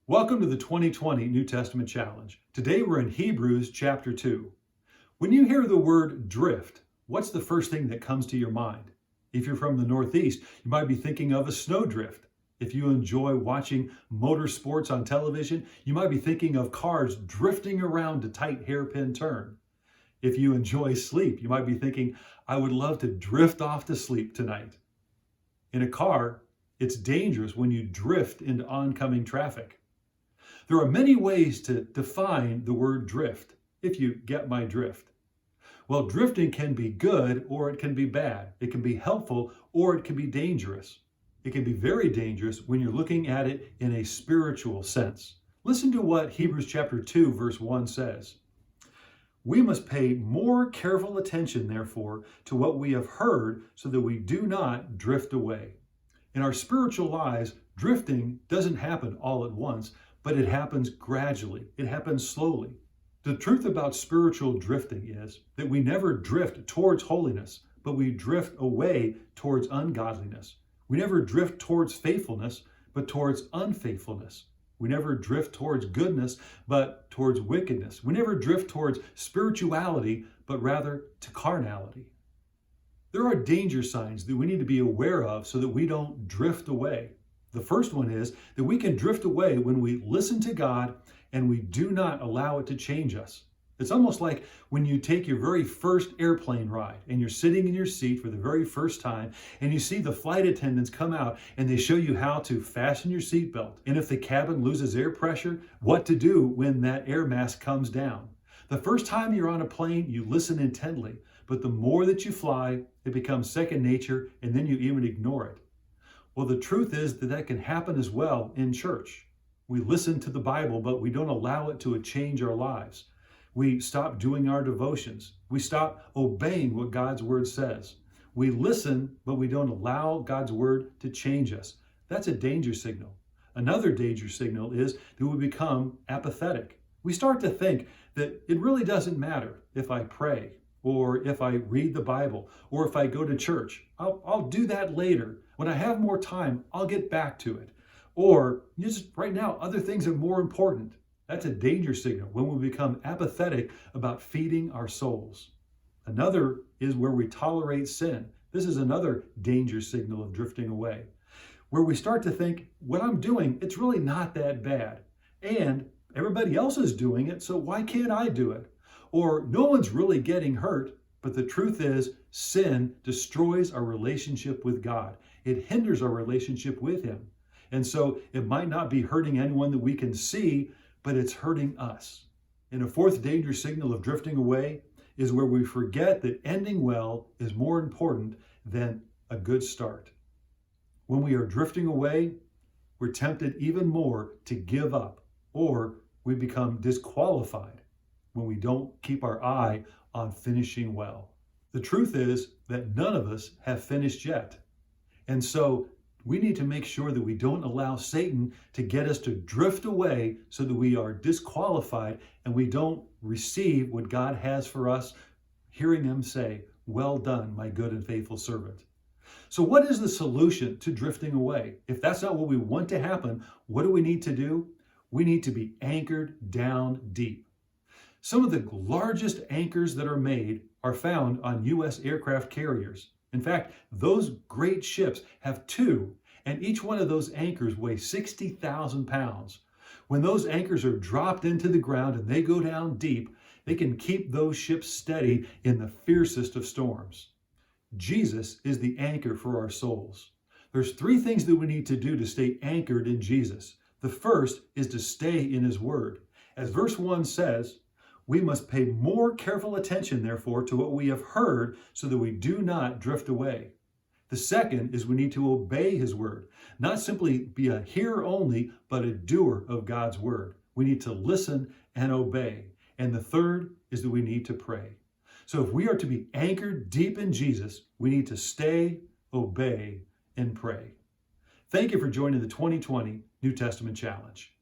Welcome to the 2020 New Testament Challenge. Today we're in Hebrews chapter 2. When you hear the word drift, what's the first thing that comes to your mind? If you're from the Northeast, you might be thinking of a snowdrift. If you enjoy watching motorsports on television, you might be thinking of cars drifting around a tight hairpin turn. If you enjoy sleep, you might be thinking, I would love to drift off to sleep tonight. In a car, it's dangerous when you drift into oncoming traffic. There are many ways to define the word drift, if you get my drift. Well, drifting can be good or it can be bad. It can be helpful or it can be dangerous. It can be very dangerous when you're looking at it in a spiritual sense. Listen to what Hebrews chapter 2 verse 1 says. We must pay more careful attention, therefore, to what we have heard so that we do not drift away. In our spiritual lives, drifting doesn't happen all at once, but it happens gradually. It happens slowly. The truth about spiritual drifting is that we never drift towards holiness, but we drift away towards ungodliness. We never drift towards faithfulness, but towards unfaithfulness. We never drift towards goodness, but towards wickedness. We never drift towards spirituality, but rather to carnality. There are danger signs that we need to be aware of so that we don't drift away. The first one is that we can drift away when we listen to God and we do not allow it to change us. It's almost like when you take your very first airplane ride and you're sitting in your seat for the very first time and you see the flight attendants come out and they show you how to fasten your seatbelt. And if the cabin loses air pressure, what to do when that air mask comes down. The first time you're on a plane, you listen intently, but the more that you fly, it becomes second nature and then you even ignore it. Well, the truth is that can happen as well in church. We listen to the Bible, but we don't allow it to change our lives. We stop doing our devotions. We stop obeying what God's word says. We listen, but we don't allow God's word to change us. That's a danger signal. Another danger signal is that we become apathetic. We start to think that it really doesn't matter if I pray, or if I read the Bible, or if I go to church. I'll do that later. When I have more time, I'll get back to it. Or just right now, other things are more important. That's a danger signal when we become apathetic about feeding our souls. Another is where we tolerate sin. This is another danger signal of drifting away, where we start to think, what I'm doing, it's really not that bad. And everybody else is doing it, so why can't I do it? Or no one's really getting hurt, but the truth is sin destroys our relationship with God. It hinders our relationship with Him. And so it might not be hurting anyone that we can see, but it's hurting us. And a fourth danger signal of drifting away is where we forget that ending well is more important than a good start. When we are drifting away, we're tempted even more to give up, or we become disqualified when we don't keep our eye on finishing well. The truth is that none of us have finished yet. And so we need to make sure that we don't allow Satan to get us to drift away so that we are disqualified and we don't receive what God has for us, hearing Him say, "Well done, my good and faithful servant." So what is the solution to drifting away? If that's not what we want to happen, what do we need to do? We need to be anchored down deep. Some of the largest anchors that are made are found on U.S. aircraft carriers. In fact, those great ships have two, and each one of those anchors weighs 60,000 pounds. When those anchors are dropped into the ground and they go down deep, they can keep those ships steady in the fiercest of storms. Jesus is the anchor for our souls. There's three things that we need to do to stay anchored in Jesus. The first is to stay in His Word. As verse 1 says, we must pay more careful attention, therefore, to what we have heard so that we do not drift away. The second is we need to obey His word, not simply be a hearer only, but a doer of God's word. We need to listen and obey. And the third is that we need to pray. So if we are to be anchored deep in Jesus, we need to stay, obey, and pray. Thank you for joining the 2020 New Testament Challenge.